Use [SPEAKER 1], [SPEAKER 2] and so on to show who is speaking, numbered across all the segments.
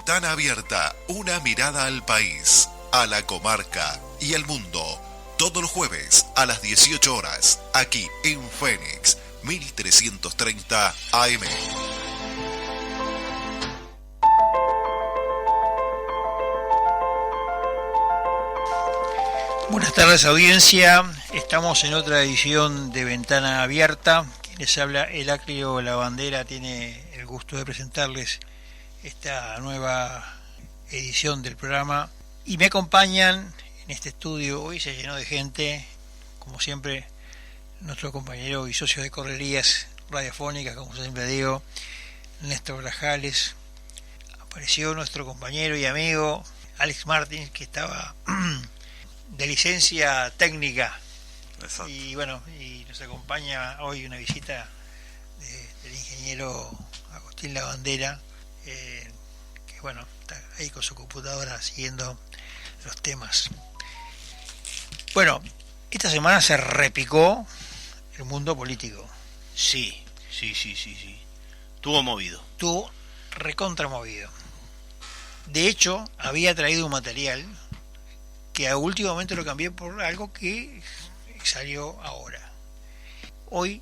[SPEAKER 1] Ventana Abierta, una mirada al país, a la comarca y al mundo. Todos los jueves a las 18 horas, aquí en Fénix, 1330 AM.
[SPEAKER 2] Buenas tardes, audiencia. Estamos en otra edición de Ventana Abierta. Quien les habla, Heraclio Lavandera, tiene el gusto de presentarles esta nueva edición del programa. Y me acompañan en este estudio. Hoy se llenó de gente, como siempre, nuestro compañero y socio de correrías radiofónicas, como siempre digo, Néstor Grajales. Apareció nuestro compañero y amigo Alex Martins, que estaba de licencia técnica.
[SPEAKER 3] Exacto.
[SPEAKER 2] Y bueno, y nos acompaña hoy una visita del ingeniero Agustín Lavandera, que bueno, está ahí con su computadora siguiendo los temas. Bueno, esta semana se repicó el mundo político.
[SPEAKER 3] Sí. Estuvo movido.
[SPEAKER 2] Estuvo recontramovido. De hecho, había traído un material que a último momento lo cambié por algo que salió ahora. Hoy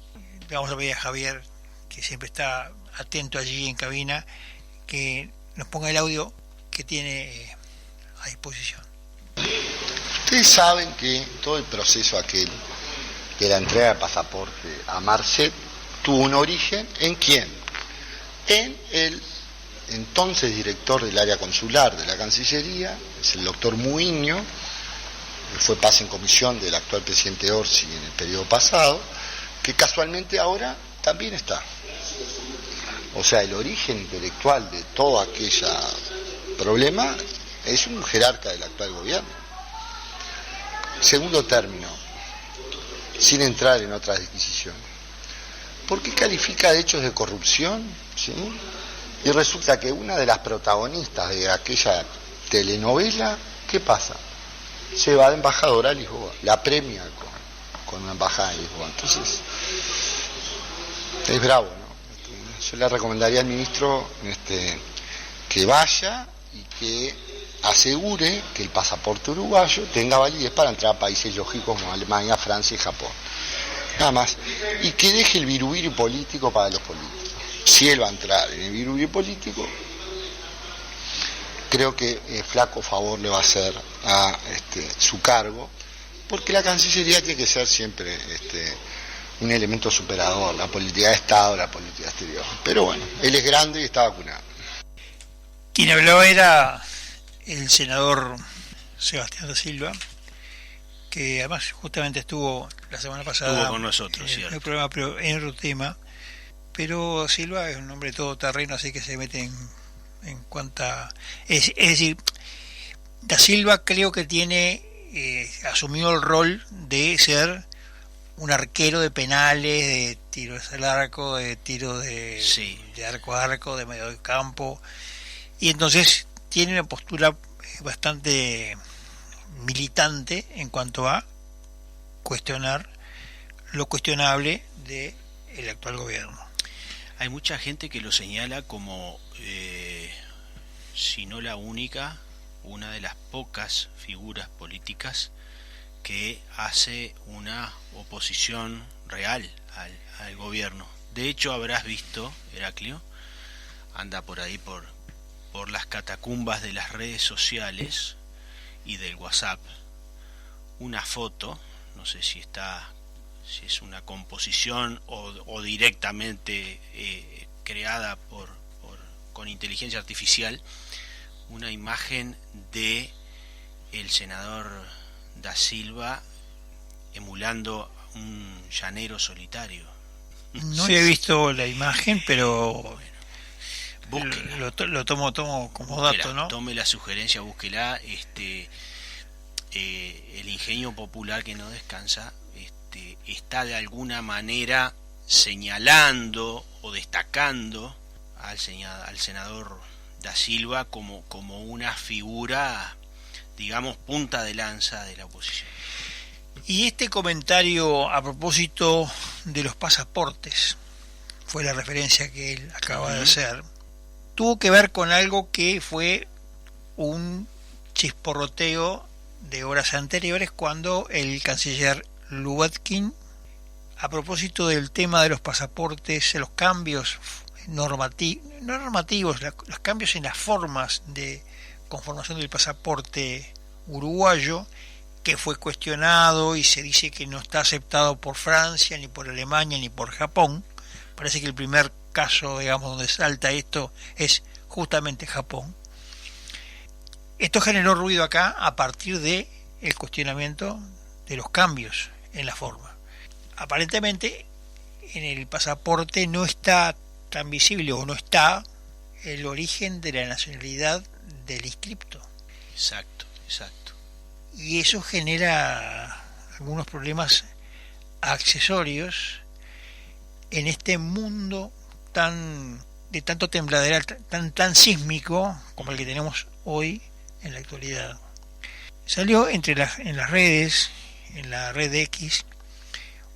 [SPEAKER 2] vamos a pedir a Javier, que siempre está atento allí en cabina, que nos ponga el audio que tiene a disposición.
[SPEAKER 4] Ustedes saben que todo el proceso aquel de la entrega de pasaporte a Marcet tuvo un origen ¿en quién? En el entonces director del área consular de la Cancillería, es el doctor Muiño, que fue paz en comisión del actual presidente Orsi en el periodo pasado, que casualmente ahora también está. O sea, el origen intelectual de todo aquel problema es un jerarca del actual gobierno. Segundo término, sin entrar en otras disquisiciones. ¿Por qué califica de hechos de corrupción? ¿Sí? Y resulta que una de las protagonistas de aquella telenovela, ¿qué pasa? Se va de embajadora a Lisboa, la premia con una embajada en Lisboa. Entonces, es bravo, ¿no? Yo le recomendaría al ministro que vaya y que asegure que el pasaporte uruguayo tenga validez para entrar a países lógicos como Alemania, Francia y Japón. Nada más. Y que deje el virubiru político para los políticos. Si él va a entrar en el virubiru político, creo que flaco favor le va a hacer a su cargo, porque la Cancillería tiene que ser siempre un elemento superador, la política de Estado, la política exterior. Pero bueno, él es grande y está vacunado.
[SPEAKER 2] Quien habló era el senador Sebastián da Silva, que además justamente estuvo la semana pasada,
[SPEAKER 3] estuvo con nosotros,
[SPEAKER 2] en el programa, pero en otro tema. Pero Silva es un hombre todoterreno, así que se mete en cuanta... Es decir, da Silva creo que asumió el rol de ser un arquero de penales, de tiros al arco, de tiro de arco a arco, de medio de campo, y entonces tiene una postura bastante militante en cuanto a cuestionar lo cuestionable del actual gobierno.
[SPEAKER 3] Hay mucha gente que lo señala como, si no la única, una de las pocas figuras políticas que hace una oposición real al gobierno. De hecho, habrás visto, Heraclio, anda por ahí por las catacumbas de las redes sociales y del WhatsApp, una foto, no sé si es una composición o directamente creada con inteligencia artificial, una imagen de el senador da Silva emulando un llanero solitario.
[SPEAKER 2] No he visto la imagen, pero
[SPEAKER 3] búsquela.
[SPEAKER 2] Lo tomo como
[SPEAKER 3] Búsquela,
[SPEAKER 2] dato, ¿no?
[SPEAKER 3] Tome la sugerencia, búsquela. El ingenio popular que no descansa está de alguna manera señalando o destacando al senador da Silva como una figura, digamos, punta de lanza de la oposición.
[SPEAKER 2] Y este comentario a propósito de los pasaportes fue la referencia que él acaba de hacer. tuvo que ver con algo que fue un chisporroteo de horas anteriores, cuando el canciller Lubetkin, a propósito del tema de los pasaportes, los cambios normativos, los cambios en las formas de conformación del pasaporte uruguayo, que fue cuestionado y se dice que no está aceptado por Francia, ni por Alemania, ni por Japón. Parece que el primer caso, digamos, donde salta esto es justamente Japón. Esto generó ruido acá a partir de el cuestionamiento de los cambios en la forma. Aparentemente en el pasaporte no está tan visible, o no está, el origen de la nacionalidad del inscripto.
[SPEAKER 3] Exacto.
[SPEAKER 2] Y eso genera algunos problemas accesorios en este mundo de tanto tembladera, tan sísmico como el que tenemos hoy en la actualidad. Salió en las redes, en la red X,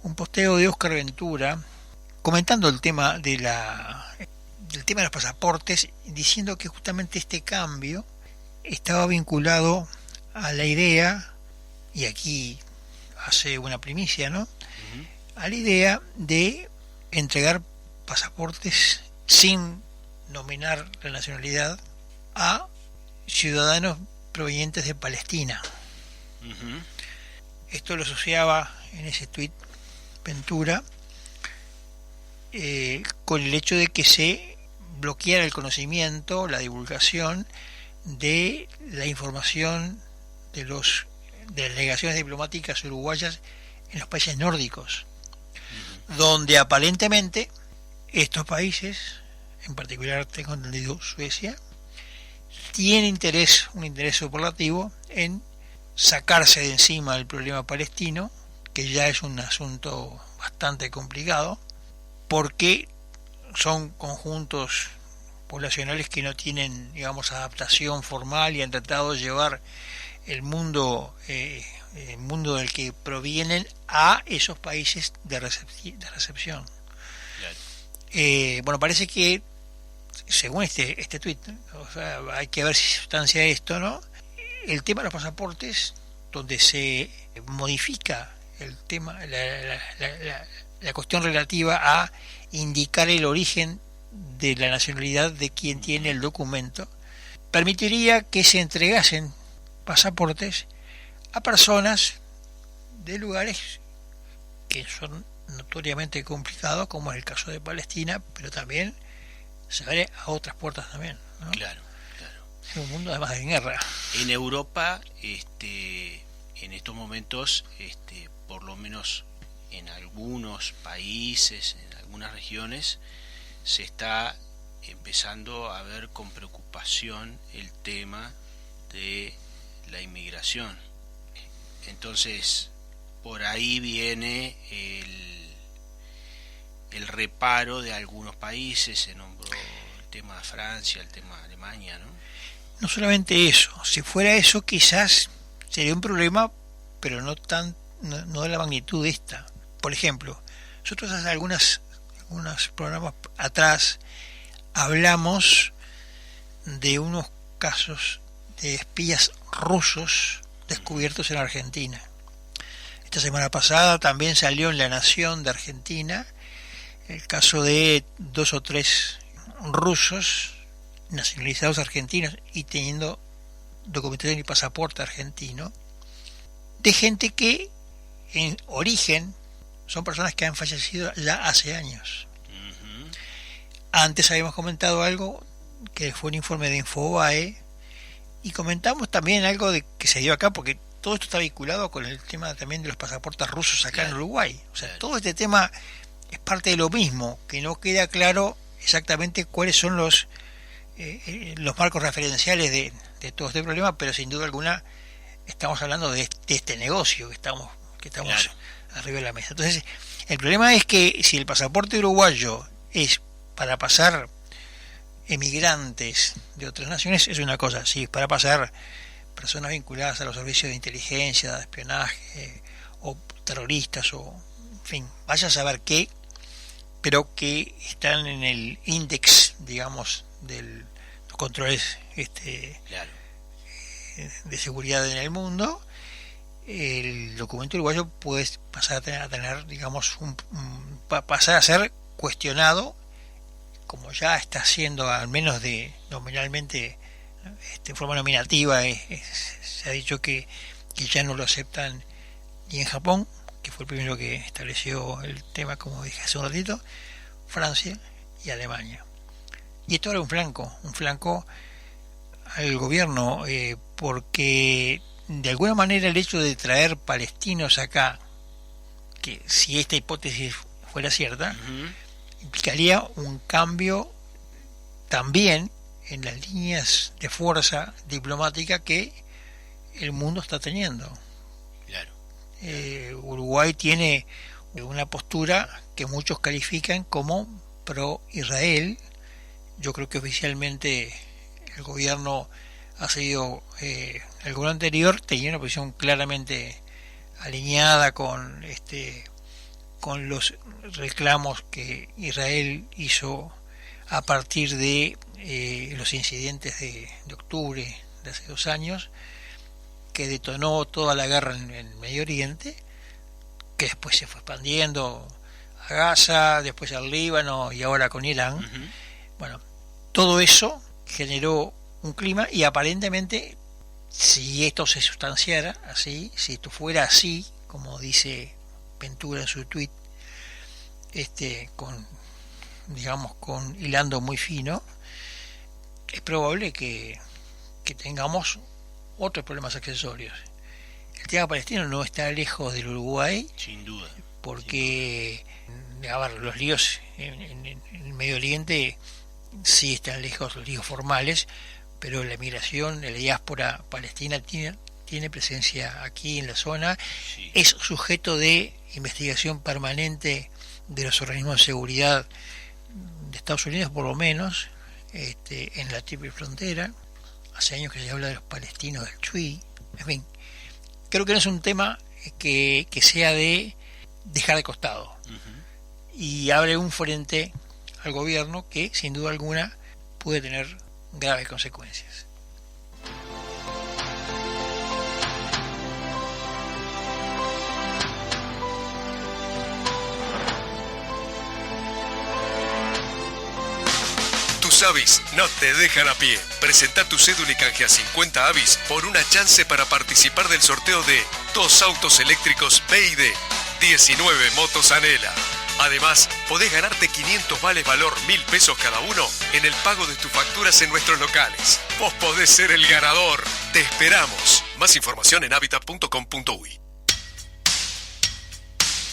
[SPEAKER 2] un posteo de Oscar Ventura comentando el tema del tema de los pasaportes, diciendo que justamente este cambio estaba vinculado a la idea, y aquí hace una primicia, ¿no? A la idea de entregar pasaportes sin nominar la nacionalidad a ciudadanos provenientes de Palestina. Esto lo asociaba en ese tuit Ventura con el hecho de que se bloqueara el conocimiento, la divulgación de la información de las delegaciones diplomáticas uruguayas en los países nórdicos, donde aparentemente estos países, en particular tengo entendido Suecia, tiene un interés superlativo en sacarse de encima el problema palestino, que ya es un asunto bastante complicado, porque son conjuntos poblacionales que no tienen, digamos, adaptación formal, y han tratado de llevar el mundo del que provienen a esos países de recepción. Bueno, parece que, según este tuit, o sea, hay que ver si sustancia esto, ¿no? El tema de los pasaportes, donde se modifica el tema, la cuestión relativa a indicar el origen de la nacionalidad de quien tiene el documento, permitiría que se entregasen pasaportes a personas de lugares que son notoriamente complicados, como es el caso de Palestina, pero también se abre a otras puertas también, ¿no?
[SPEAKER 3] Claro.
[SPEAKER 2] Es un mundo además de guerra.
[SPEAKER 3] En Europa, en estos momentos, por lo menos en algunos países, en algunas regiones, se está empezando a ver con preocupación el tema de la inmigración. Entonces, por ahí viene el reparo de algunos países. Se nombró el tema de Francia, el tema de Alemania, ¿no?
[SPEAKER 2] No solamente eso, si fuera eso quizás sería un problema, pero no de la magnitud de esta. Por ejemplo, nosotros hace algunos programas atrás hablamos de unos casos de espías rusos descubiertos en Argentina. Esta semana pasada también salió en La Nación de Argentina el caso de 2 o 3 rusos nacionalizados argentinos y teniendo documentación y pasaporte argentino, de gente que en origen son personas que han fallecido ya hace años. Antes habíamos comentado algo que fue un informe de Infobae, y comentamos también algo de que se dio acá, porque todo esto está vinculado con el tema también de los pasaportes rusos acá en Uruguay. O sea, todo este tema es parte de lo mismo, que no queda claro exactamente cuáles son los marcos referenciales de todo este problema, pero sin duda alguna estamos hablando de este negocio que estamos arriba de la mesa. Entonces, el problema es que si el pasaporte uruguayo es para pasar emigrantes de otras naciones, es una cosa. Si es para pasar personas vinculadas a los servicios de inteligencia, de espionaje, o terroristas, o en fin, vaya a saber qué, pero que están en el índice, digamos, de los controles
[SPEAKER 3] Claro.
[SPEAKER 2] de seguridad en el mundo, el documento uruguayo puede pasar a tener digamos, pasar a ser cuestionado, como ya está siendo, al menos nominalmente, en forma nominativa. Se ha dicho que ya no lo aceptan ni en Japón, que fue el primero que estableció el tema, como dije hace un ratito, Francia y Alemania. Y esto era un flanco al gobierno, porque de alguna manera el hecho de traer palestinos acá, que si esta hipótesis fuera cierta, implicaría un cambio también en las líneas de fuerza diplomática que el mundo está teniendo.
[SPEAKER 3] Claro.
[SPEAKER 2] Uruguay tiene una postura que muchos califican como pro-Israel. Yo creo que oficialmente el gobierno ha seguido, el gobierno anterior tenía una posición claramente alineada con los reclamos que Israel hizo a partir de los incidentes de octubre de hace 2 años, que detonó toda la guerra en Medio Oriente, que después se fue expandiendo a Gaza, después al Líbano y ahora con Irán. Bueno, todo eso generó un clima, y aparentemente, si esto se sustanciara así, si esto fuera así, como dice Ventura en su tweet, con hilando muy fino, es probable que tengamos otros problemas accesorios. El tema palestino no está lejos del Uruguay,
[SPEAKER 3] sin duda,
[SPEAKER 2] porque los líos en el Medio Oriente sí están lejos, los líos formales, pero la migración, la diáspora palestina tiene presencia aquí en la zona,
[SPEAKER 3] sí.
[SPEAKER 2] Es sujeto de investigación permanente de los organismos de seguridad de Estados Unidos, por lo menos, en la triple frontera. Hace años que se habla de los palestinos del Chuy. En fin, creo que no es un tema que sea de dejar de costado. Y abre un frente al gobierno que, sin duda alguna, puede tener graves consecuencias.
[SPEAKER 5] Tus avis no te dejan a pie. Presenta tu cédula y canjea 50 avis por una chance para participar del sorteo de 2 autos eléctricos BYD, 19 motos Anela. Además, podés ganarte 500 vales valor 1.000 pesos cada uno en el pago de tus facturas en nuestros locales. Vos podés ser el ganador. Te esperamos. Más información en habitat.com.uy.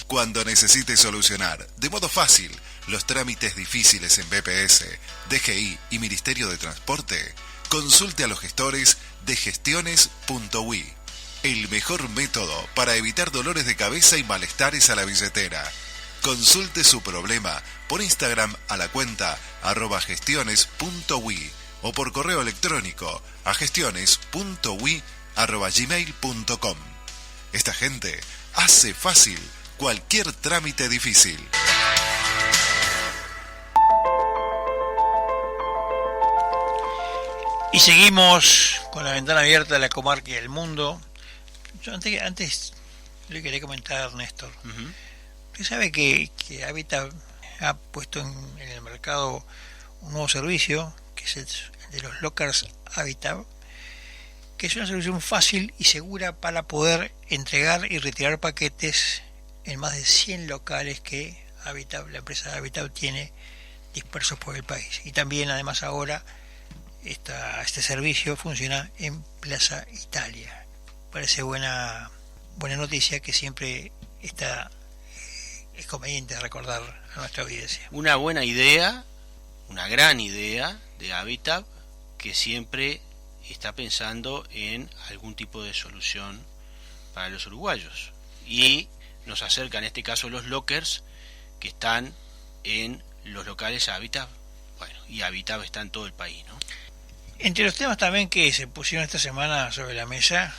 [SPEAKER 1] Cuando necesites solucionar de modo fácil los trámites difíciles en BPS, DGI y Ministerio de Transporte, consulte a los gestores de gestiones.ui. El mejor método para evitar dolores de cabeza y malestares a la billetera. Consulte su problema por Instagram a la cuenta @gestiones.ui o por correo electrónico a gestiones.ui@gmail.com. Esta gente hace fácil cualquier trámite difícil.
[SPEAKER 2] Y seguimos con la ventana abierta de la comarca y del mundo. Yo antes le quería comentar, Néstor. Usted sabe que Habitat ha puesto en el mercado un nuevo servicio, que es el de los lockers Habitat, que es una solución fácil y segura para poder entregar y retirar paquetes en más de 100 locales que Habitat, la empresa Habitat, tiene dispersos por el país. Y también, además, ahora este servicio funciona en Plaza Italia. Parece buena noticia, que siempre es conveniente recordar a nuestra audiencia.
[SPEAKER 3] Una buena idea, una gran idea de Habitat, que siempre está pensando en algún tipo de solución para los uruguayos, y nos acerca en este caso los lockers que están en los locales Habitat. Bueno, y Habitat está en todo el país, ¿no?
[SPEAKER 2] Entre los temas también que se pusieron esta semana sobre la mesa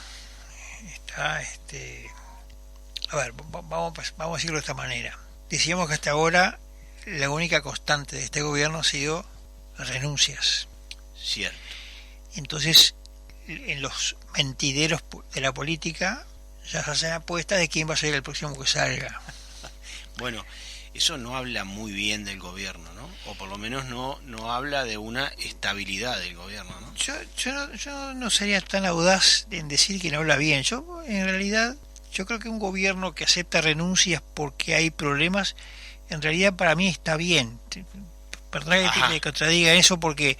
[SPEAKER 2] está vamos a decirlo de esta manera. Decíamos que hasta ahora la única constante de este gobierno ha sido renuncias.
[SPEAKER 3] Cierto.
[SPEAKER 2] Entonces, en los mentideros de la política ya se hacen apuestas de quién va a ser el próximo que salga.
[SPEAKER 3] Bueno, eso no habla muy bien del gobierno, ¿no? O por lo menos no habla de una estabilidad del gobierno, ¿no?
[SPEAKER 2] Yo no sería tan audaz en decir que no habla bien. En realidad, yo creo que un gobierno que acepta renuncias porque hay problemas, en realidad para mí está bien. Perdón que le contradiga eso, porque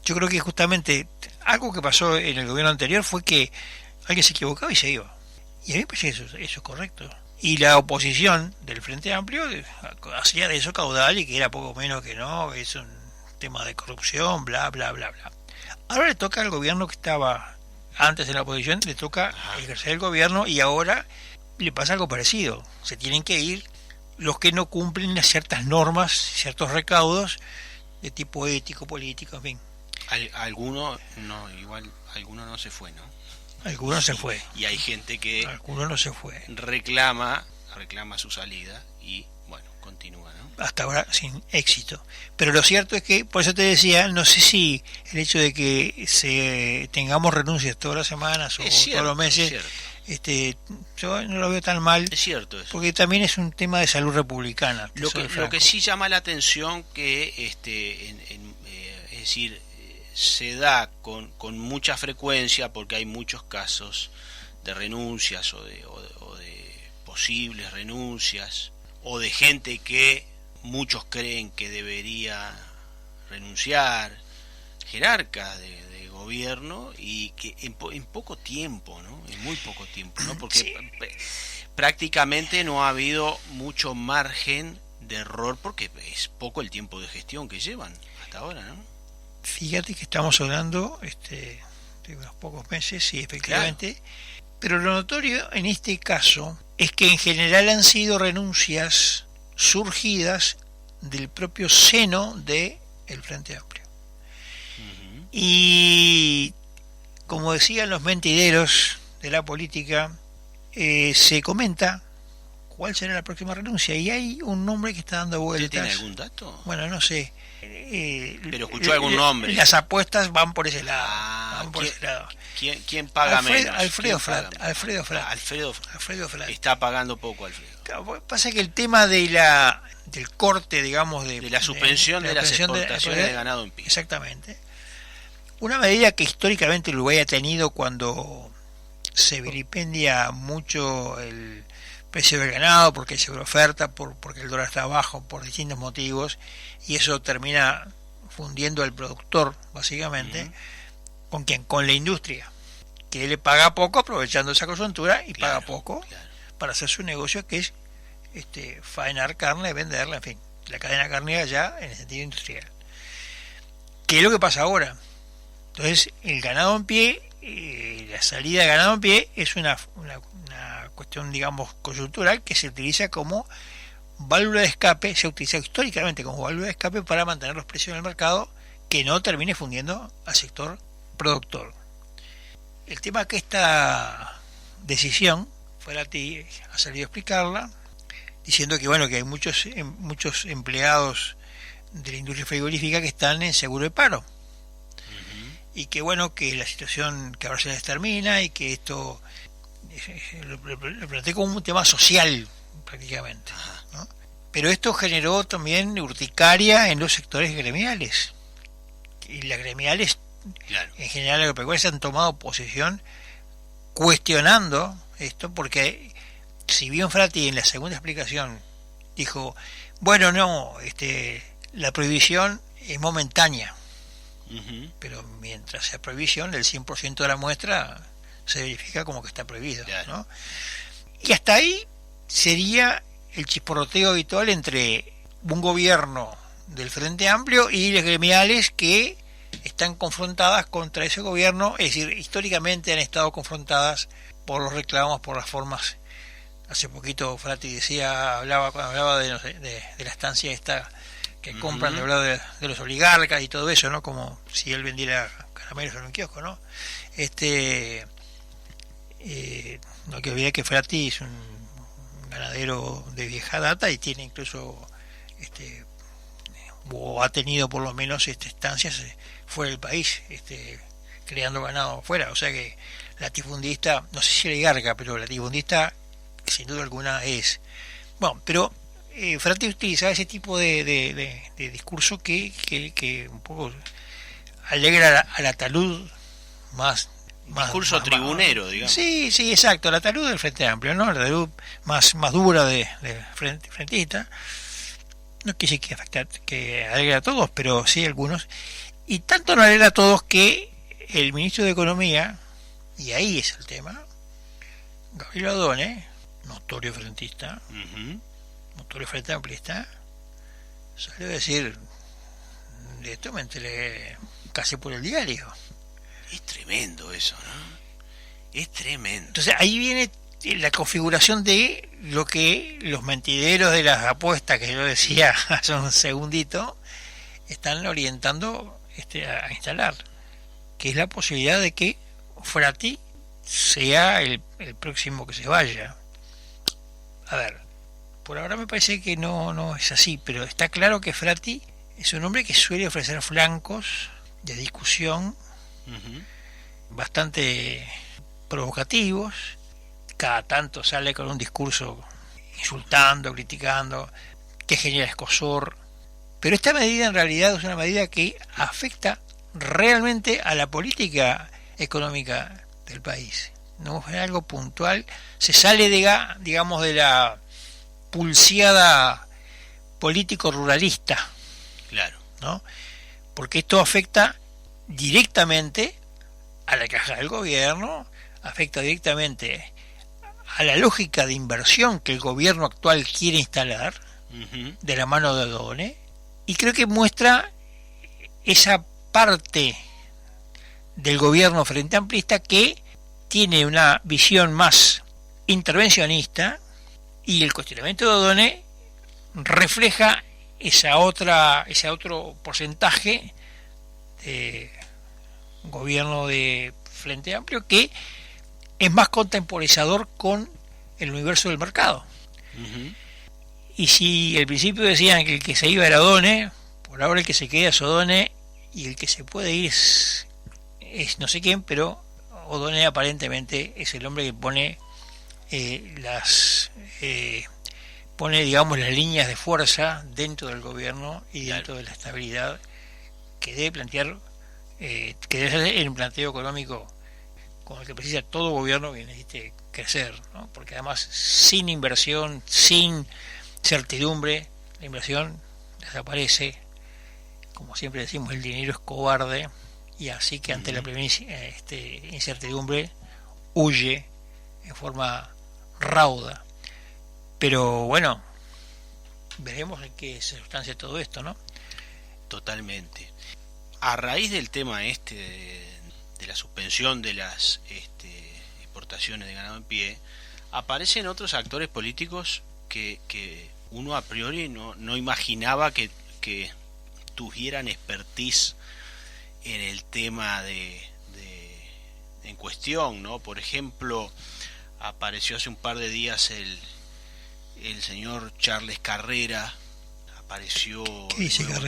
[SPEAKER 2] yo creo que justamente algo que pasó en el gobierno anterior fue que alguien se equivocaba y se iba. Y a mí me parece que eso es correcto. Y la oposición del Frente Amplio hacía de eso caudal y que era poco menos que no, es un tema de corrupción, bla, bla, bla, bla. Ahora le toca al gobierno que estaba antes en la oposición, le toca ejercer el gobierno y ahora le pasa algo parecido. Se tienen que ir los que no cumplen ciertas normas, ciertos recaudos de tipo ético, político, en fin.
[SPEAKER 3] Alguno no se fue, ¿no?
[SPEAKER 2] Alguno se fue.
[SPEAKER 3] Y hay gente que
[SPEAKER 2] alguno no se fue.
[SPEAKER 3] reclama su salida y bueno, continúa, ¿no?
[SPEAKER 2] Hasta ahora sin éxito. Pero lo cierto es que, por eso te decía, no sé si el hecho de que tengamos renuncias todas las semanas o todos los meses, yo no lo veo tan mal.
[SPEAKER 3] Es cierto eso.
[SPEAKER 2] Porque también es un tema de salud republicana.
[SPEAKER 3] Lo que sí llama la atención que es decir, se da con mucha frecuencia, porque hay muchos casos de renuncias o de posibles renuncias, o de gente que muchos creen que debería renunciar, jerarcas de gobierno, y que en poco tiempo, ¿no? En muy poco tiempo, ¿no? Porque prácticamente no ha habido mucho margen de error, porque es poco el tiempo de gestión que llevan hasta ahora, ¿no?
[SPEAKER 2] Fíjate que estamos hablando de unos pocos meses, sí, efectivamente, claro. Pero lo notorio en este caso es que en general han sido renuncias surgidas del propio seno del Frente Amplio. Uh-huh. Y como decían los mentideros de la política, se comenta cuál será la próxima renuncia, y hay un nombre que está dando vueltas.
[SPEAKER 3] ¿Tiene algún dato?
[SPEAKER 2] Bueno, no sé.
[SPEAKER 3] Pero escuchó algún nombre.
[SPEAKER 2] Las apuestas van por ese lado.
[SPEAKER 3] ¿Quién paga menos?
[SPEAKER 2] Alfredo Flat.
[SPEAKER 3] Está pagando poco, Alfredo.
[SPEAKER 2] Claro, pasa que el tema del corte, digamos, de
[SPEAKER 3] la suspensión de las exportaciones de ganado en pie.
[SPEAKER 2] Exactamente. Una medida que históricamente Uruguay ha tenido cuando se vilipendia mucho el precio del ganado, porque hay sobreoferta, porque el dólar está bajo, por distintos motivos, y eso termina fundiendo al productor, básicamente. Uh-huh. ¿Con quién? Con la industria, que le paga poco aprovechando esa coyuntura y paga poco para hacer su negocio, que es faenar carne, venderla, en fin, la cadena carnera ya en el sentido industrial. ¿Qué es lo que pasa ahora? Entonces, el ganado en pie, la salida de ganado en pie es una cuestión, digamos, coyuntural, que se utiliza como válvula de escape, se ha utilizado históricamente como válvula de escape para mantener los precios en el mercado, que no termine fundiendo al sector productor. El tema es que esta decisión, Follati ha salido a explicarla, diciendo que bueno, que hay muchos empleados de la industria frigorífica que están en seguro de paro. Y que bueno, que la situación que ahora se les termina, y que esto lo planteé como un tema social prácticamente, ¿no? Pero esto generó también urticaria en los sectores gremiales, y las gremiales en general agropecuarias han tomado posición cuestionando esto, porque si bien Frati en la segunda explicación dijo, bueno, no, la prohibición es momentánea, pero mientras sea prohibición, el 100% de la muestra se verifica como que está prohibido, ¿no? Y hasta ahí sería el chisporroteo habitual entre un gobierno del Frente Amplio y las gremiales que están confrontadas contra ese gobierno, es decir, históricamente han estado confrontadas por los reclamos, por las formas. Hace poquito Frati cuando hablaba de la estancia esta que compran, hablaba de los oligarcas y todo eso, ¿no? Como si él vendiera caramelos en un kiosco, ¿no? No hay que olvidar que Frati es un ganadero de vieja data y tiene incluso o ha tenido por lo menos estancias fuera del país, creando ganado fuera. O sea que latifundista, no sé si oligarca, pero latifundista sin duda alguna es. Bueno, pero Frati utilizaba ese tipo de discurso que un poco alegra a la talud más
[SPEAKER 3] discurso tribunero, digamos.
[SPEAKER 2] Sí, exacto, la talud del Frente Amplio, ¿no? La talud más dura de frentista. No quise que alegra a todos, pero sí algunos. Y tanto no alegra a todos que el ministro de Economía, y ahí es el tema, Gabriel Adone, notorio frentista, notorio frente amplista, salió a decir: de esto me enteré casi por el diario.
[SPEAKER 3] Es tremendo eso, ¿no? Es tremendo.
[SPEAKER 2] Entonces ahí viene la configuración de lo que los mentideros de las apuestas que yo decía hace un segundito están orientando a instalar, que es la posibilidad de que Frati sea el próximo que se vaya. A ver, por ahora me parece que no es así, pero está claro que Frati es un hombre que suele ofrecer flancos de discusión bastante provocativos. Cada tanto sale con un discurso insultando, criticando, que genera escozor. Pero esta medida en realidad es una medida que afecta realmente a la política económica del país. No es algo puntual, se sale digamos de la pulseada político-ruralista.
[SPEAKER 3] Claro.
[SPEAKER 2] ¿No? Porque esto afecta directamente a la caja del gobierno, afecta directamente a la lógica de inversión que el gobierno actual quiere instalar, de la mano de Adone, y creo que muestra esa parte del gobierno frente amplista que tiene una visión más intervencionista, y el cuestionamiento de Adone refleja ese otro porcentaje de gobierno de Frente Amplio que es más contemporizador con el universo del mercado. Y si al principio decían que el que se iba era Adone, por ahora el que se queda es Adone, y el que se puede ir es no sé quién, pero Adone aparentemente es el hombre que pone pone digamos las líneas de fuerza dentro del gobierno y dentro de la estabilidad que debe plantear, que debe ser el planteo económico con el que precisa todo gobierno que necesite crecer, ¿no? Porque además sin inversión, sin certidumbre, la inversión desaparece. Como siempre decimos, el dinero es cobarde, y así que ante la primera incertidumbre huye en forma rauda. Pero bueno, veremos en qué se sustancia todo esto, ¿no?
[SPEAKER 3] Totalmente. A raíz del tema de la suspensión de las exportaciones de ganado en pie, aparecen otros actores políticos que uno a priori no imaginaba que tuvieran expertise en el tema en cuestión, ¿no? Por ejemplo, apareció hace un par de días el señor Charles Carrera. Apareció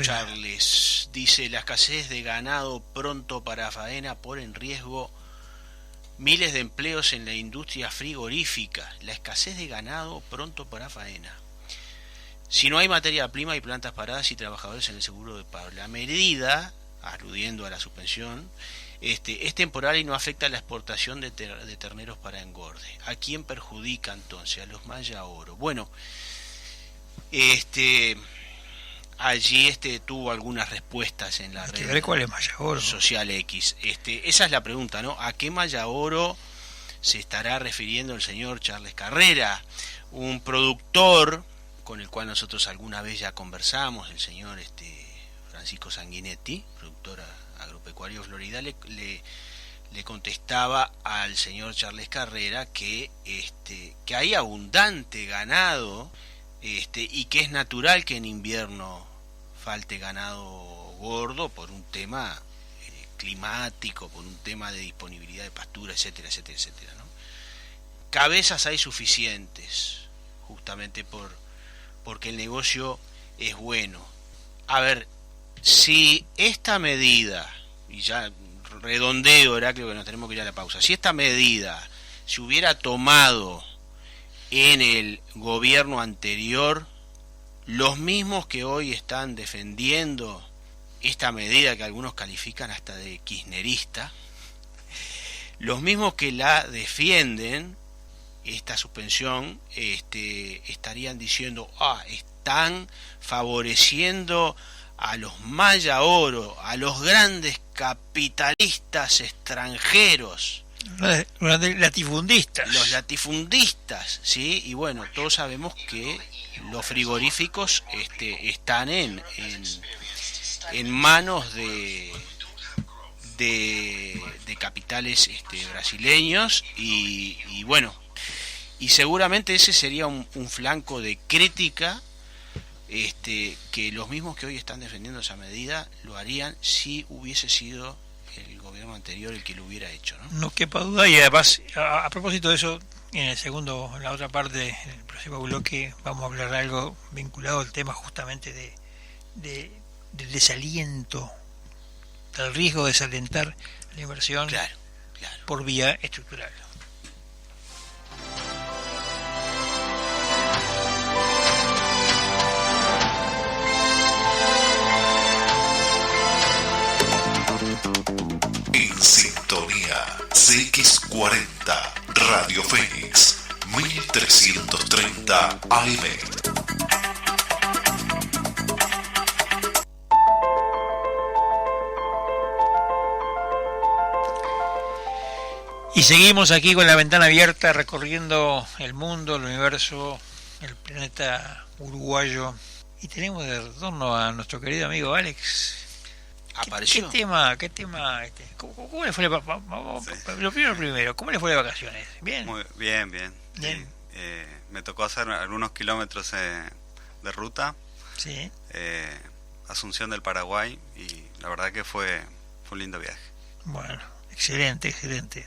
[SPEAKER 3] Charles, dice: la escasez de ganado pronto para faena pone en riesgo miles de empleos en la industria frigorífica. La escasez de ganado pronto para faena. Si no hay materia prima y plantas paradas y trabajadores en el seguro de paro. La medida, aludiendo a la suspensión, es temporal y no afecta a la exportación de terneros para engorde. ¿A quién perjudica entonces? A los Maya Oro. Bueno, allí tuvo algunas respuestas en la red social X. Esa es la pregunta, ¿no? ¿A qué Maya Oro se estará refiriendo el señor Charles Carrera? Un productor con el cual nosotros alguna vez ya conversamos, el señor Francisco Sanguinetti, productor agropecuario de Florida, le contestaba al señor Charles Carrera que hay abundante ganado, y que es natural que en invierno falte ganado gordo por un tema climático, por un tema de disponibilidad de pastura, etcétera, etcétera, etcétera, ¿no? Cabezas hay suficientes, justamente porque el negocio es bueno. A ver, si esta medida, y ya redondeo, Heraclio, que nos tenemos que ir a la pausa, si esta medida se hubiera tomado en el gobierno anterior, los mismos que hoy están defendiendo esta medida que algunos califican hasta de kirchnerista, los mismos que la defienden, esta suspensión, estarían diciendo, están favoreciendo a los Maya Oro, a los grandes capitalistas extranjeros,
[SPEAKER 2] Los latifundistas.
[SPEAKER 3] los latifundistas, ¿sí? Y bueno, todos sabemos que los frigoríficos están en manos de capitales brasileños y bueno, y seguramente ese sería un flanco de crítica que los mismos que hoy están defendiendo esa medida lo harían si hubiese sido el gobierno anterior el que lo hubiera hecho, ¿no?
[SPEAKER 2] No quepa duda, y además, a propósito de eso, en la otra parte, en el próximo bloque, vamos a hablar de algo vinculado al tema justamente del desaliento, del riesgo de desalentar la inversión
[SPEAKER 3] Claro.
[SPEAKER 2] por vía estructural.
[SPEAKER 1] En sintonía CX40 Radio Fénix 1330 AM.
[SPEAKER 2] Y seguimos aquí con la ventana abierta, recorriendo el mundo, el universo, el planeta uruguayo. Y tenemos de retorno a nuestro querido amigo Alex.
[SPEAKER 3] Apareció.
[SPEAKER 2] ¿Qué tema? ¿Cómo le fue lo primero, ¿cómo le fue de vacaciones? ¿Bien?
[SPEAKER 6] Muy bien.
[SPEAKER 2] Bien.
[SPEAKER 6] Sí. Me tocó hacer algunos kilómetros de ruta.
[SPEAKER 2] Sí.
[SPEAKER 6] Asunción del Paraguay, y la verdad que fue un lindo viaje.
[SPEAKER 2] Bueno, excelente.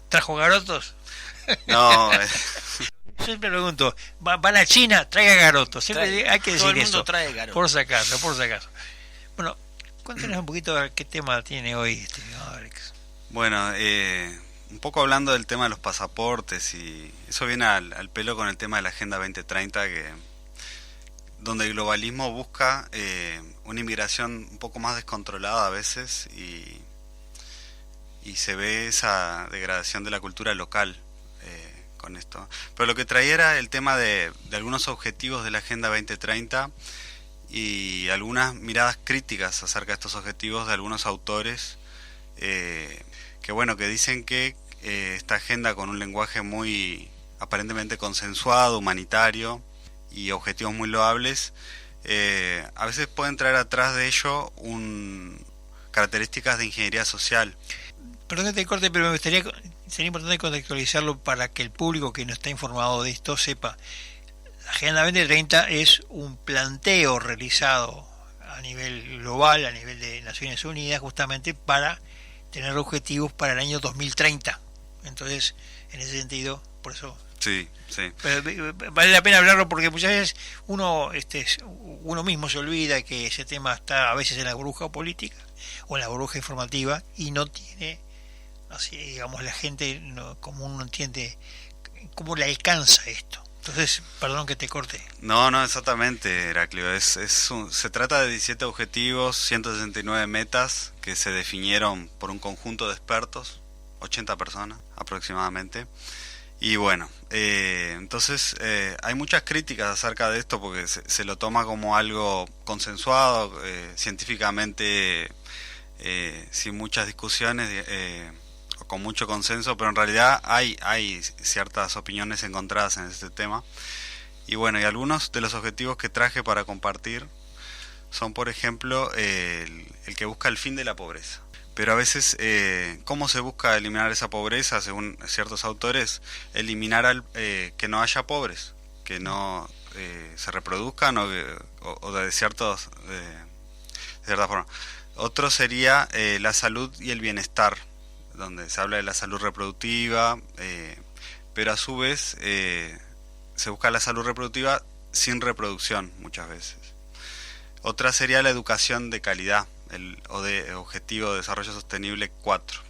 [SPEAKER 2] ¿Trajo garotos?
[SPEAKER 6] No,
[SPEAKER 2] Siempre pregunto, ¿va a la China? Traiga garotos. Siempre hay que decir
[SPEAKER 3] todo el mundo
[SPEAKER 2] eso.
[SPEAKER 3] trae garotos.
[SPEAKER 2] Por si acaso. Bueno, cuéntanos un poquito a ver qué tema tiene hoy Alex.
[SPEAKER 6] bueno, un poco hablando del tema de los pasaportes, y eso viene al pelo con el tema de la Agenda 2030, donde el globalismo busca una inmigración un poco más descontrolada a veces, y se ve esa degradación de la cultura local con esto. Pero lo que traía era el tema de algunos objetivos de la Agenda 2030 y algunas miradas críticas acerca de estos objetivos de algunos autores que dicen que esta agenda, con un lenguaje muy aparentemente consensuado, humanitario y objetivos muy loables, a veces pueden traer atrás de ello características de ingeniería social.
[SPEAKER 2] Perdón que te corte, pero sería importante contextualizarlo para que el público que no está informado de esto sepa. La Agenda 2030 es un planteo realizado a nivel global, a nivel de Naciones Unidas, justamente para tener objetivos para el año 2030. Entonces, en ese sentido, por eso...
[SPEAKER 6] Sí.
[SPEAKER 2] Pero vale la pena hablarlo, porque muchas veces uno mismo se olvida que ese tema está a veces en la burbuja política o en la burbuja informativa y no tiene, así digamos, la gente común no entiende cómo le alcanza esto. Entonces, perdón que te corte.
[SPEAKER 6] No, exactamente, Heraclio. Se trata de 17 objetivos, 169 metas que se definieron por un conjunto de expertos, 80 personas aproximadamente. Y bueno, entonces hay muchas críticas acerca de esto, porque se lo toma como algo consensuado, científicamente, sin muchas discusiones, con mucho consenso, pero en realidad hay ciertas opiniones encontradas en este tema. Y bueno, y algunos de los objetivos que traje para compartir son, por ejemplo, el que busca el fin de la pobreza. Pero a veces, ¿cómo se busca eliminar esa pobreza? Según ciertos autores, eliminar que no haya pobres, que no se reproduzcan o de cierta forma. Otro sería la salud y el bienestar, donde se habla de la salud reproductiva, pero a su vez se busca la salud reproductiva sin reproducción muchas veces. Otra sería la educación de calidad, o de Objetivo de Desarrollo Sostenible 4.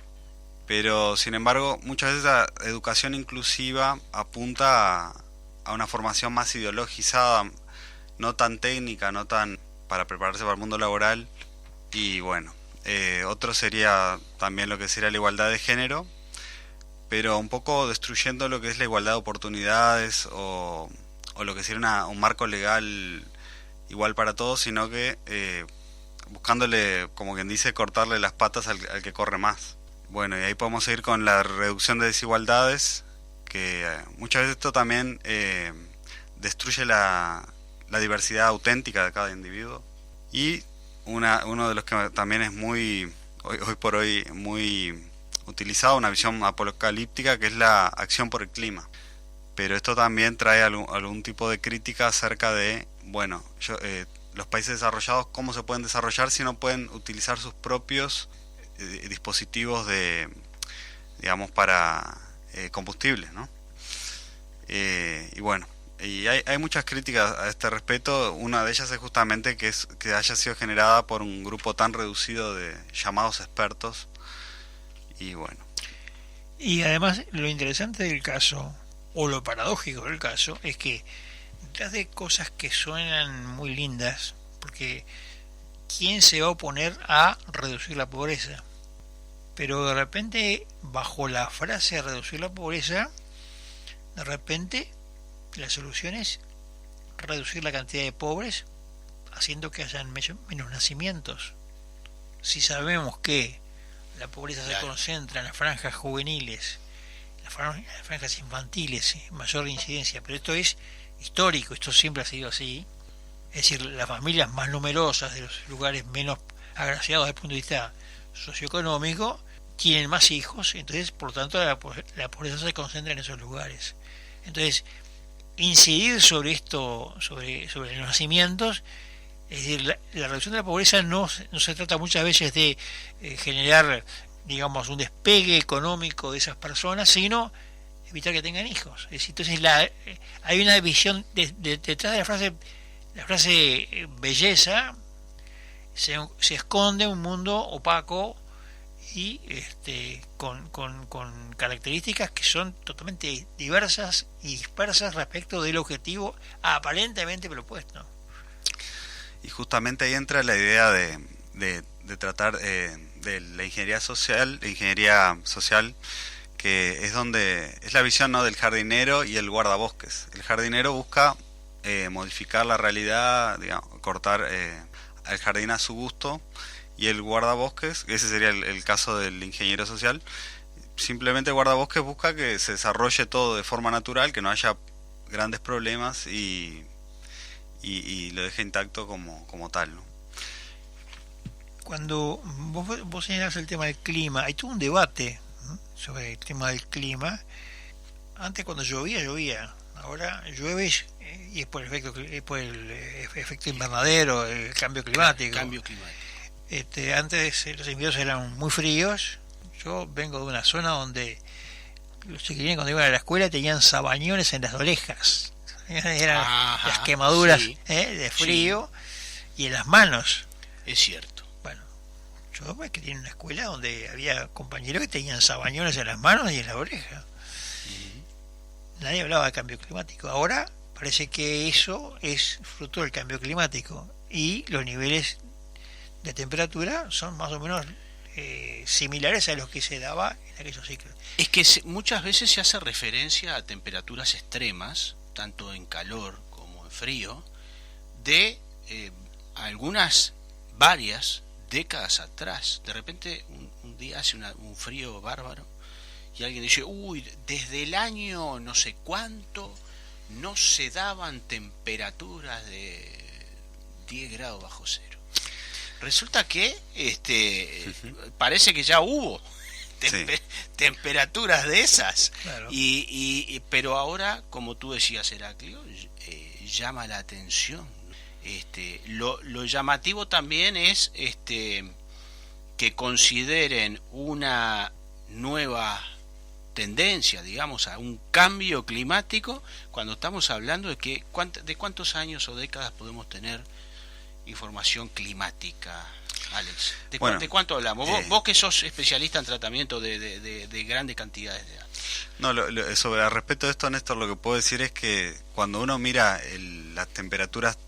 [SPEAKER 6] Pero, sin embargo, muchas veces la educación inclusiva apunta a una formación más ideologizada, no tan técnica, no tan para prepararse para el mundo laboral. Y bueno, otro sería también lo que sería la igualdad de género, pero un poco destruyendo lo que es la igualdad de oportunidades o lo que sería un marco legal igual para todos, sino que buscándole, como quien dice, cortarle las patas al que corre más. Bueno, y ahí podemos seguir con la reducción de desigualdades, que muchas veces esto también destruye la diversidad auténtica de cada individuo. Y uno de los que también es hoy por hoy muy utilizado, una visión apocalíptica, que es la acción por el clima. Pero esto también trae algún tipo de crítica acerca de, bueno, los países desarrollados, ¿cómo se pueden desarrollar si no pueden utilizar sus propios dispositivos digamos, para combustibles, ¿no? Y bueno, y hay muchas críticas a este respecto. Una de ellas es justamente que haya sido generada por un grupo tan reducido de llamados expertos. Y bueno.
[SPEAKER 2] Y además lo interesante del caso, o lo paradójico del caso, es que detrás de cosas que suenan muy lindas, porque ¿quién se va a oponer a reducir la pobreza? Pero de repente, bajo la frase reducir la pobreza, de repente la solución es reducir la cantidad de pobres, haciendo que hayan menos nacimientos. Si sabemos que la pobreza se concentra en las franjas juveniles, en las franjas infantiles, mayor incidencia, pero esto es histórico, esto siempre ha sido así. Es decir, las familias más numerosas de los lugares menos agraciados desde el punto de vista socioeconómico tienen más hijos, entonces por lo tanto la pobreza se concentra en esos lugares. Entonces, incidir sobre esto, sobre los nacimientos, es decir, la reducción de la pobreza no se trata muchas veces de generar, digamos, un despegue económico de esas personas, sino evitar que tengan hijos. Es decir, entonces hay una visión detrás de la frase belleza, se esconde un mundo opaco y con características que son totalmente diversas y dispersas respecto del objetivo aparentemente propuesto.
[SPEAKER 6] Y justamente ahí entra la idea de tratar de la ingeniería social, que es la visión, ¿no?, del jardinero y el guardabosques. El jardinero busca modificar la realidad, digamos, cortar al jardín a su gusto, y el guardabosques, ese sería el caso del ingeniero social, simplemente el guardabosques busca que se desarrolle todo de forma natural, que no haya grandes problemas y lo deje intacto como tal, ¿no?
[SPEAKER 2] Cuando vos señalás el tema del clima, hay todo un debate, ¿no?, sobre el tema del clima. Antes, cuando llovía, ahora llueve y es por el efecto invernadero, el cambio climático. Antes los inviernos eran muy fríos. Yo vengo de una zona donde los chiquilines, cuando iban a la escuela, tenían sabañones en las orejas. Eran las quemaduras, sí, de frío, sí, y en las manos.
[SPEAKER 3] Es cierto.
[SPEAKER 2] Bueno, yo me crié en una escuela donde había compañeros que tenían sabañones en las manos y en la oreja. Nadie hablaba de cambio climático. Ahora parece que eso es fruto del cambio climático y los niveles de temperatura son más o menos similares a los que se daba en aquellos ciclos.
[SPEAKER 3] Es que muchas veces se hace referencia a temperaturas extremas, tanto en calor como en frío, de varias décadas atrás. De repente un día hace un frío bárbaro y alguien dice, desde el año no sé cuánto no se daban temperaturas de 10 grados bajo cero. Resulta que parece que ya hubo temperaturas de esas, claro. Pero ahora, como tú decías, Heraclio, llama la atención. Lo llamativo también es que consideren una nueva tendencia, digamos, a un cambio climático, cuando estamos hablando de cuántos años o décadas podemos tener información climática, Alex? ¿De
[SPEAKER 6] Bueno,
[SPEAKER 3] cuánto hablamos? Vos que sos especialista en tratamiento de grandes cantidades de datos.
[SPEAKER 6] No, sobre respecto de esto, Néstor, lo que puedo decir es que cuando uno mira las temperaturas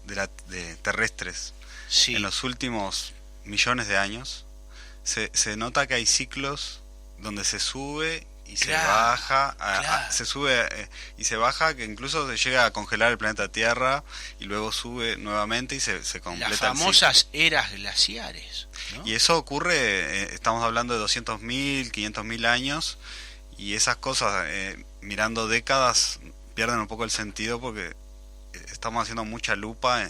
[SPEAKER 6] terrestres
[SPEAKER 3] Sí.
[SPEAKER 6] en los últimos millones de años, se nota que hay ciclos donde se sube y se
[SPEAKER 3] Claro,
[SPEAKER 6] baja,
[SPEAKER 3] claro.
[SPEAKER 6] se sube y se baja, que incluso se llega a congelar el planeta Tierra y luego sube nuevamente y se completa
[SPEAKER 3] Las
[SPEAKER 6] el
[SPEAKER 3] famosas eras glaciares, ¿no?
[SPEAKER 6] y eso ocurre, estamos hablando de 200.000, 500.000 años, y esas cosas, mirando décadas, pierden un poco el sentido porque estamos haciendo mucha lupa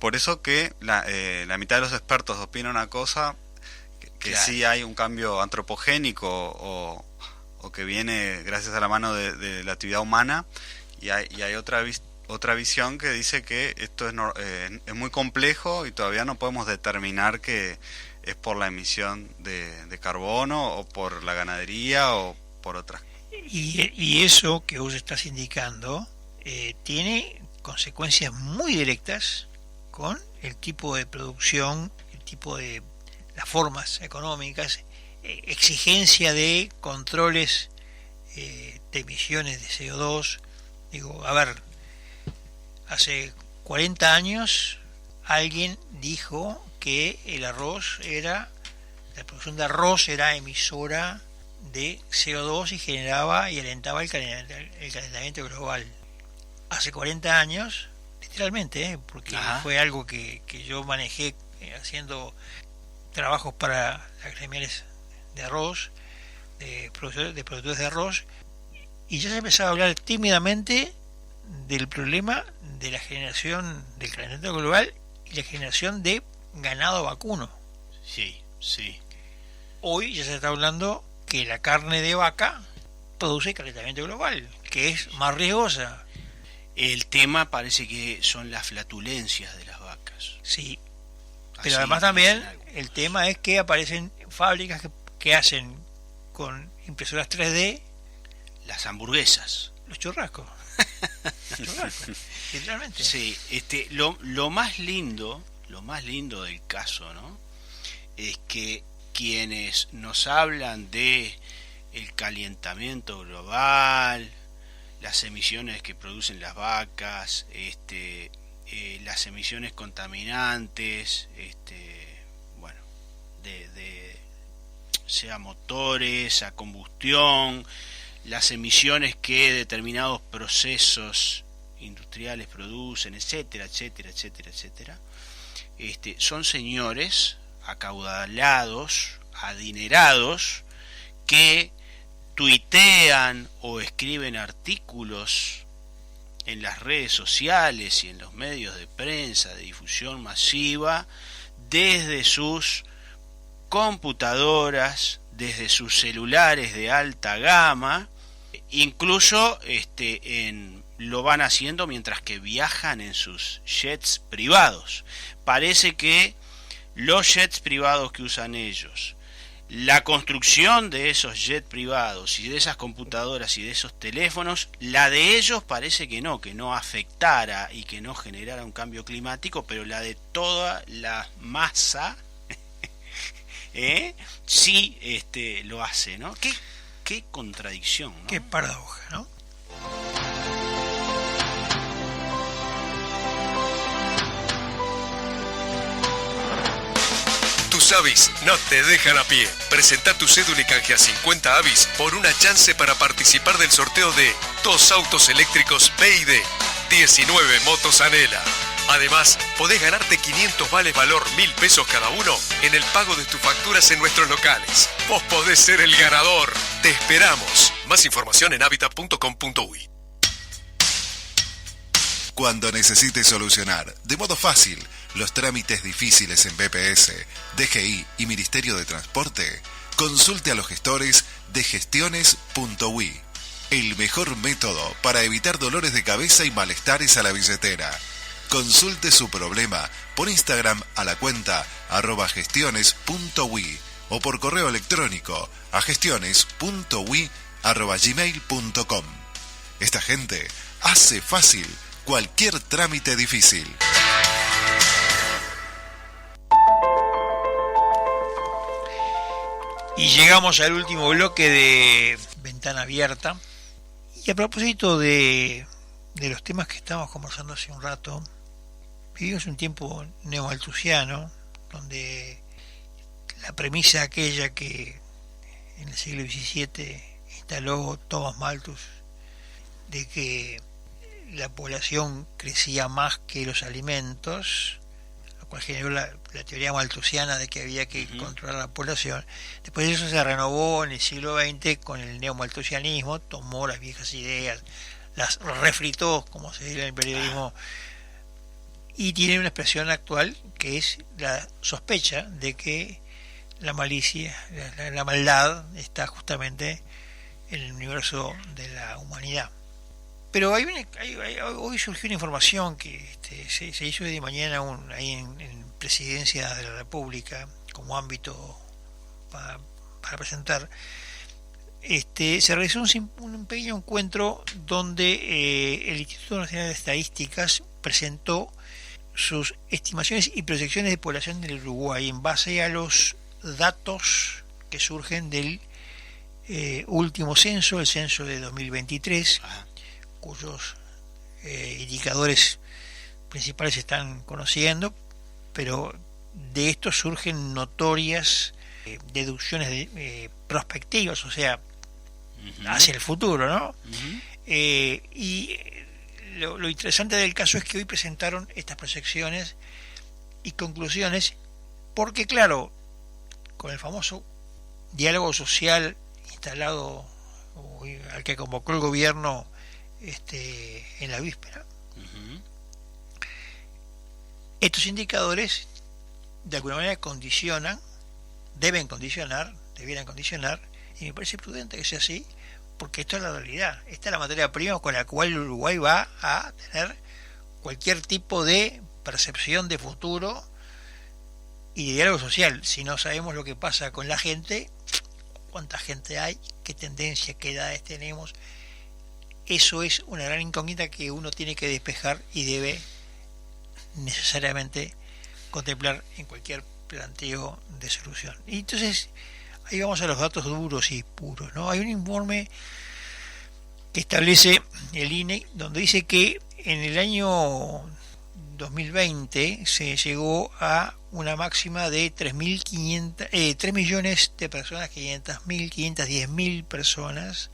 [SPEAKER 6] por eso que la mitad de los expertos opina una cosa, que
[SPEAKER 3] Claro.
[SPEAKER 6] sí hay un cambio antropogénico o que viene gracias a la mano de la actividad humana, y hay otra visión que dice que esto es muy complejo y todavía no podemos determinar que es por la emisión de carbono o por la ganadería o por otras.
[SPEAKER 2] Y eso que vos estás indicando tiene consecuencias muy directas con el tipo de producción, el tipo de las formas económicas, exigencia de controles de emisiones de CO2. Digo, a ver, hace 40 años alguien dijo que la producción de arroz era emisora de CO2 y generaba y alentaba el calentamiento global. Hace 40 años, literalmente, porque
[SPEAKER 3] Ajá.
[SPEAKER 2] fue algo que yo manejé haciendo trabajos para las gremiales de arroz, de productores de arroz, y ya se empezaba a hablar tímidamente del problema de la generación del calentamiento global y la generación de ganado vacuno.
[SPEAKER 3] Sí, sí.
[SPEAKER 2] Hoy ya se está hablando que la carne de vaca produce calentamiento global, que es más riesgosa.
[SPEAKER 3] El tema parece que son las flatulencias de las vacas.
[SPEAKER 2] Sí,
[SPEAKER 3] Así
[SPEAKER 2] pero además
[SPEAKER 3] dicen
[SPEAKER 2] también
[SPEAKER 3] algunos.
[SPEAKER 2] el tema es que aparecen fábricas que hacen con impresoras 3D
[SPEAKER 3] Las hamburguesas.
[SPEAKER 2] los churrascos. Los churrascos, literalmente.
[SPEAKER 3] Sí, lo más lindo del caso, ¿no? Es que quienes nos hablan de el calentamiento global, las emisiones que producen las vacas, las emisiones contaminantes, bueno, sea motores, a combustión, las emisiones que determinados procesos industriales producen, etcétera, etcétera, etcétera, etcétera. Son señores acaudalados, adinerados, que tuitean o escriben artículos en las redes sociales y en los medios de prensa de difusión masiva desde sus computadoras, desde sus celulares de alta gama, incluso lo van haciendo mientras que viajan en sus jets privados. Parece que los jets privados que usan ellos, la construcción de esos jets privados y de esas computadoras y de esos teléfonos, la de ellos parece que no afectara y que no generara un cambio climático, pero la de toda la masa sí lo hace, ¿no? Qué contradicción, ¿no?
[SPEAKER 2] Qué paradoja, ¿no?
[SPEAKER 5] Tus avis no te dejan a pie. Presenta tu cédula y canjea 50 avis por una chance para participar del sorteo de 2 autos eléctricos BYD, 19 motos Anela. Además, podés ganarte 500 vales valor 1.000 pesos cada uno en el pago de tus facturas en nuestros locales. Vos podés ser el ganador. Te esperamos. Más información en habitat.com.uy.
[SPEAKER 1] Cuando necesites solucionar de modo fácil los trámites difíciles en BPS, DGI y Ministerio de Transporte, consulte a los gestores de gestiones.ui. El mejor método para evitar dolores de cabeza y malestares a la billetera. Consulte su problema por Instagram a la cuenta @gestiones.ui o por correo electrónico a gestiones.ui@gmail.com. Esta gente hace fácil cualquier trámite difícil.
[SPEAKER 2] Y llegamos al último bloque de Ventana Abierta. Y a propósito de los temas que estábamos conversando hace un rato, vivimos un tiempo neomalthusiano, donde la premisa aquella que en el siglo XVII instaló Thomas Malthus, de que la población crecía más que los alimentos, lo cual generó la teoría malthusiana de que había que controlar la población. Después de eso se renovó en el siglo XX con el neomalthusianismo, tomó las viejas ideas, las refritó, como se dice en el periodismo, y tiene una expresión actual que es la sospecha de que la malicia, la maldad está justamente en el universo de la humanidad. Pero hoy surgió una información que se hizo de mañana ahí en Presidencia de la República como ámbito para presentar. Se realizó un pequeño encuentro donde el Instituto Nacional de Estadísticas presentó sus estimaciones y proyecciones de población del Uruguay en base a los datos que surgen del último censo, el censo de 2023, cuyos indicadores principales se están conociendo, pero de esto surgen notorias deducciones prospectivas, o sea, hacia el futuro, ¿no? Y lo interesante del caso es que hoy presentaron estas proyecciones y conclusiones, porque claro, con el famoso diálogo social instalado, al que convocó el gobierno en la víspera, estos indicadores de alguna manera debieran condicionar, y me parece prudente que sea así, porque esto es la realidad, esta es la materia prima con la cual Uruguay va a tener cualquier tipo de percepción de futuro y de diálogo social. Si no sabemos lo que pasa con la gente, cuánta gente hay, qué tendencia, qué edades tenemos, eso es una gran incógnita que uno tiene que despejar y debe necesariamente contemplar en cualquier planteo de solución. Y entonces ahí vamos a los datos duros y puros, ¿no? Hay un informe que establece el INE donde dice que en el año 2020 se llegó a una máxima de 3 millones de personas, 510.000 personas,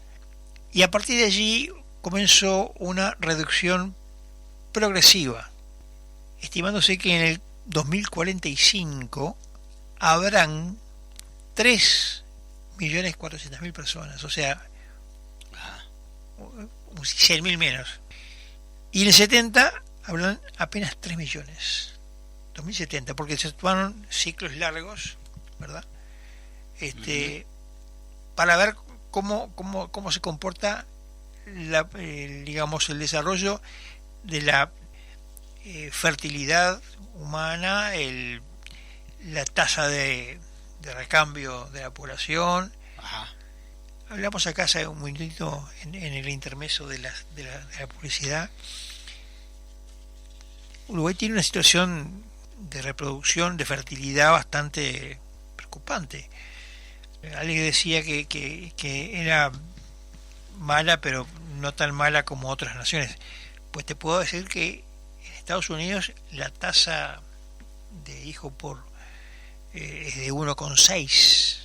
[SPEAKER 2] y a partir de allí comenzó una reducción progresiva, estimándose que en el 2045 habrán 3.400.000 personas, o sea, 100.000 menos. Y en el 70 habrán apenas 3 millones. 2070, porque se tomaron ciclos largos, ¿verdad? Para ver cómo se comporta digamos el desarrollo de la fertilidad humana, la tasa de recambio de la población. Hablamos acá hace un minutito en el intermedio de la publicidad. Uruguay tiene una situación de reproducción, de fertilidad bastante preocupante. Alguien decía que era mala, pero no tan mala como otras naciones. Pues te puedo decir que en Estados Unidos la tasa de hijo por es de 1,6.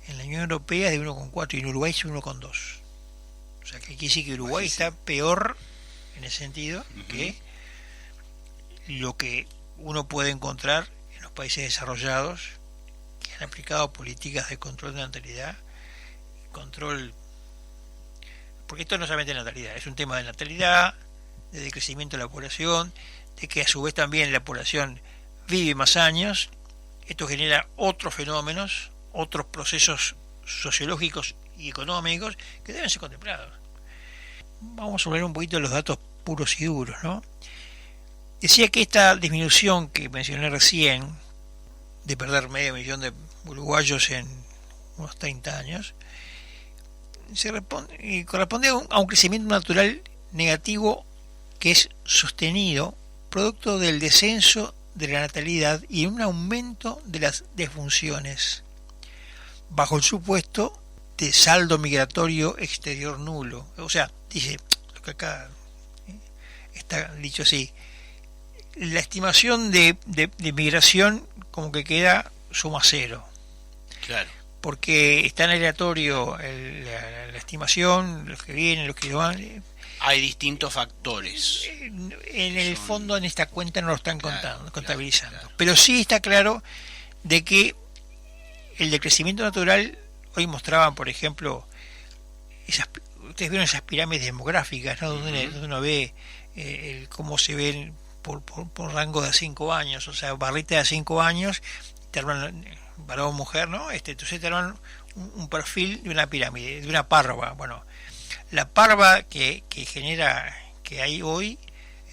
[SPEAKER 2] En la Unión Europea es de 1,4 y en Uruguay es 1,2. O sea que aquí sí que Uruguay está peor en ese sentido que lo que uno puede encontrar en los países desarrollados que han aplicado políticas de control de natalidad, porque esto no solamente es natalidad, es un tema de natalidad, de decrecimiento de la población, de que a su vez también la población vive más años. Esto genera otros fenómenos, otros procesos sociológicos y económicos que deben ser contemplados. Vamos a hablar un poquito de los datos puros y duros, ¿no? Decía que esta disminución que mencioné recién, de perder 500.000 de uruguayos en unos 30 años, corresponde a un crecimiento natural negativo que es sostenido producto del descenso de la natalidad y un aumento de las defunciones. bajo el supuesto de saldo migratorio exterior nulo. O sea, dice, lo que acá está dicho así, la estimación de migración como que queda suma cero.
[SPEAKER 3] Claro.
[SPEAKER 2] Porque está en aleatorio la estimación, los que vienen, los que van.
[SPEAKER 3] Hay distintos factores.
[SPEAKER 2] En el fondo, en esta cuenta no lo están contabilizando.
[SPEAKER 3] Claro.
[SPEAKER 2] Pero sí está claro de que el decrecimiento natural, hoy mostraban, por ejemplo, ustedes vieron esas pirámides demográficas, ¿no? Donde uno ve cómo se ven por rango de 5 años, o sea, barrita de 5 años, te arman, varón o mujer, ¿no? Entonces te arman un perfil de una pirámide, de una parva. Bueno, la parva que genera, que hay hoy,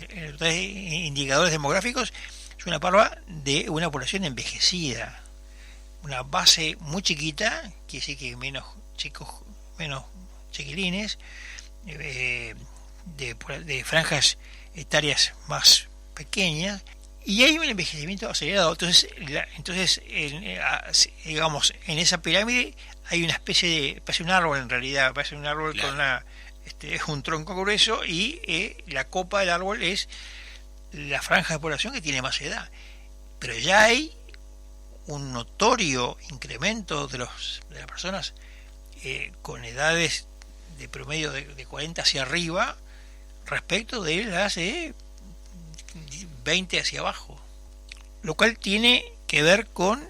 [SPEAKER 2] los indicadores demográficos, es una parva de una población envejecida, una base muy chiquita, quiere decir que menos chicos, menos chiquilines, de franjas etarias más pequeñas, y hay un envejecimiento acelerado. Entonces digamos, en esa pirámide hay una especie de, parece un árbol en realidad, parece un árbol
[SPEAKER 3] claro.
[SPEAKER 2] con un tronco grueso, y la copa del árbol es la franja de población que tiene más edad. Pero ya hay un notorio incremento de las personas con edades de promedio de 40 hacia arriba respecto de las 20 hacia abajo, lo cual tiene que ver con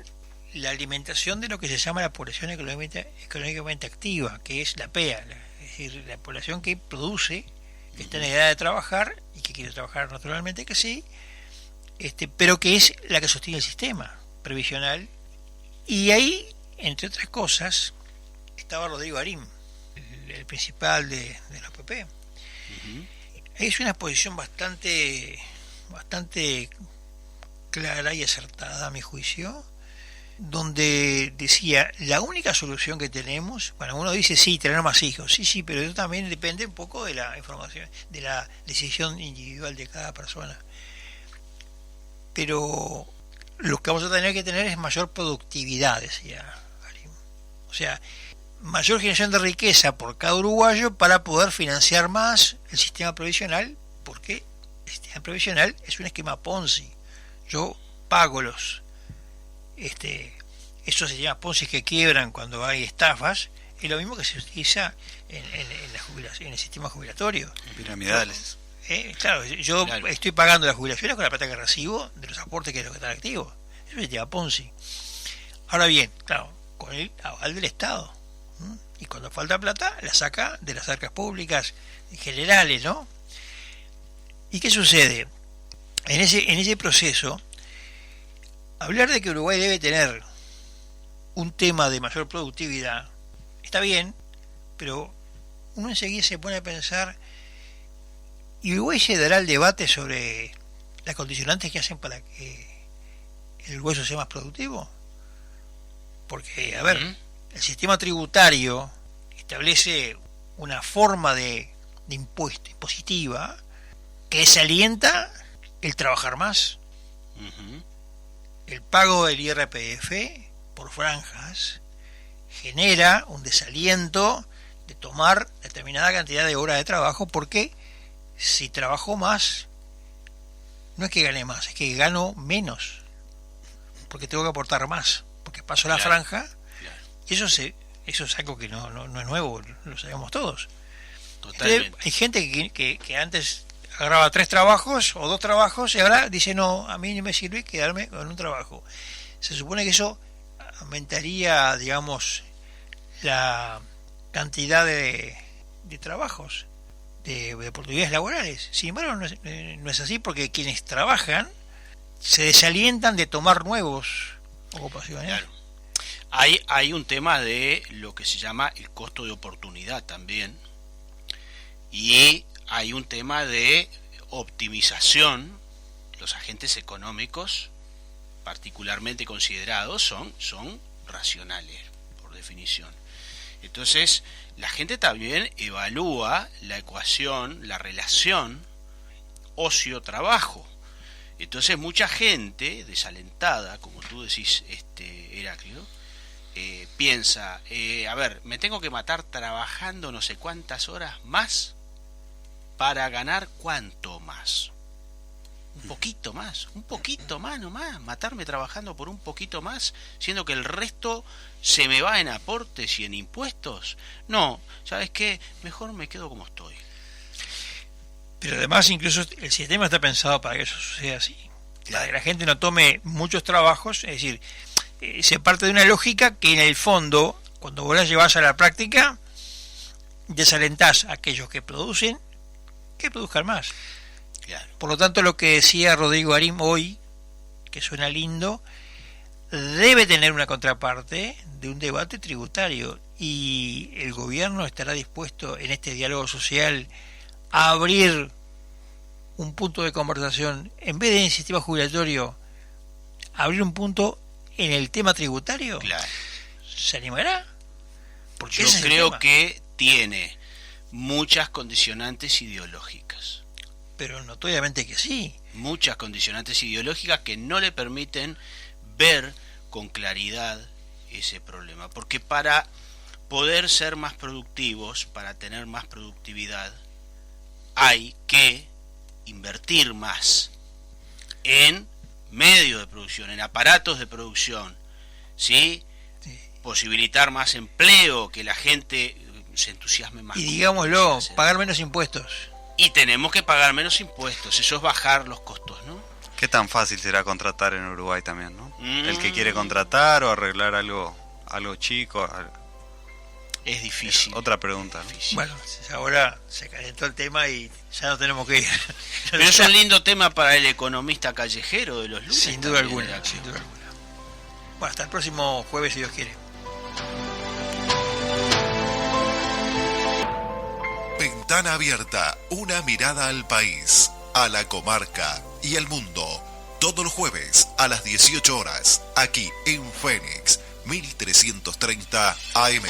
[SPEAKER 2] la alimentación de lo que se llama la población económicamente activa, que es la PEA, es decir, la población que produce, que está en edad de trabajar y que quiere trabajar naturalmente que sí, pero que es la que sostiene el sistema previsional. Y ahí, entre otras cosas, estaba Rodrigo Arim, el principal de la OPP. Es una posición bastante clara y acertada, a mi juicio, donde decía, la única solución que tenemos, bueno, uno dice sí, tener más hijos, sí, pero eso también depende un poco de la información, de la decisión individual de cada persona. Pero lo que vamos a tener que tener es mayor productividad, decía Arim. O sea, mayor generación de riqueza por cada uruguayo para poder financiar más el sistema provisional, porque el sistema provisional es un esquema Ponzi. Yo pago eso se llama Ponzi, que quiebran cuando hay estafas, es lo mismo que se utiliza en la jubilación, en el sistema jubilatorio.
[SPEAKER 6] Piramidales.
[SPEAKER 2] Claro, yo estoy pagando las jubilaciones con la plata que recibo de los aportes que es lo que están activos. Eso se llama Ponzi. Ahora bien, claro, con el aval del Estado. Y cuando falta plata, la saca de las arcas públicas generales, ¿no? ¿Y qué sucede? En ese proceso, hablar de que Uruguay debe tener un tema de mayor productividad está bien, pero uno enseguida se pone a pensar, ¿y Uruguay se dará el debate sobre las condicionantes que hacen para que el hueso sea más productivo? Porque, a ver, el sistema tributario establece una forma de impuesto, impositiva, que desalienta el trabajar más. El pago del IRPF por franjas genera un desaliento de tomar determinada cantidad de horas de trabajo, porque si trabajo más, no es que gane más, es que gano menos, porque tengo que aportar más, porque paso la franja. Y eso es algo que no es nuevo, lo sabemos todos.
[SPEAKER 3] Totalmente.
[SPEAKER 2] Hay gente que antes agarraba 3 trabajos o 2 trabajos y ahora dice, no, a mí no me sirve quedarme con un trabajo. Se supone que eso aumentaría, digamos, la cantidad de trabajos, de oportunidades laborales. Sin embargo, no es así, porque quienes trabajan se desalientan de tomar nuevos ocupaciones.
[SPEAKER 3] Claro. Hay un tema de lo que se llama el costo de oportunidad también, y hay un tema de optimización. Los agentes económicos, particularmente considerados, son racionales, por definición. Entonces, la gente también evalúa la ecuación, la relación ocio-trabajo. Entonces, mucha gente desalentada, como tú decís, Heraclio, piensa, a ver, me tengo que matar trabajando no sé cuántas horas más para ganar cuánto más. Un poquito más nomás, matarme trabajando por un poquito más, siendo que el resto se me va en aportes y en impuestos. No, ¿sabes qué? Mejor me quedo como estoy.
[SPEAKER 2] Pero además incluso el sistema está pensado para que eso suceda así.
[SPEAKER 3] Claro.
[SPEAKER 2] Para que la gente no tome muchos trabajos, es decir, se parte de una lógica que en el fondo, cuando vos la llevas a la práctica, desalentás a aquellos que producen, que produzcan más.
[SPEAKER 3] Claro.
[SPEAKER 2] Por lo tanto, lo que decía Rodrigo Arim hoy, que suena lindo, debe tener una contraparte de un debate tributario, y el gobierno estará dispuesto en este diálogo social a abrir un punto de conversación, en vez de en el sistema jubilatorio, abrir un punto en el tema tributario.
[SPEAKER 3] Claro.
[SPEAKER 2] ¿Se animará? Porque
[SPEAKER 3] Yo
[SPEAKER 2] ese es el
[SPEAKER 3] creo
[SPEAKER 2] tema.
[SPEAKER 3] que tiene muchas condicionantes ideológicas.
[SPEAKER 2] Pero notoriamente que sí.
[SPEAKER 3] Muchas condicionantes ideológicas que no le permiten ver con claridad ese problema. Porque para poder ser más productivos, para tener más productividad, hay que invertir más en medios de producción, en aparatos de producción, ¿sí?
[SPEAKER 2] Sí.
[SPEAKER 3] Posibilitar más empleo, que la gente se entusiasme más.
[SPEAKER 2] Y
[SPEAKER 3] con
[SPEAKER 2] digámoslo,
[SPEAKER 3] lo que se hace.
[SPEAKER 2] pagar menos impuestos.
[SPEAKER 3] Y tenemos que pagar menos impuestos, eso es bajar los costos, ¿no?
[SPEAKER 6] ¿Qué tan fácil será contratar en Uruguay también, no?
[SPEAKER 3] Mm.
[SPEAKER 6] El que quiere contratar o arreglar algo chico,
[SPEAKER 3] Es difícil.
[SPEAKER 6] otra pregunta, ¿no?
[SPEAKER 3] Difícil.
[SPEAKER 2] Bueno, ahora se calentó el tema y ya no tenemos que ir.
[SPEAKER 3] Pero es un lindo tema para el economista callejero de los lunes.
[SPEAKER 2] Sin duda
[SPEAKER 3] también,
[SPEAKER 2] alguna,
[SPEAKER 3] ¿eh?
[SPEAKER 2] sin duda alguna. Bueno, hasta el próximo jueves, si Dios quiere.
[SPEAKER 1] Ventana Abierta, una mirada al país, a la comarca y al mundo. Todos los jueves a las 18 horas, aquí en Fénix, 1330 AM.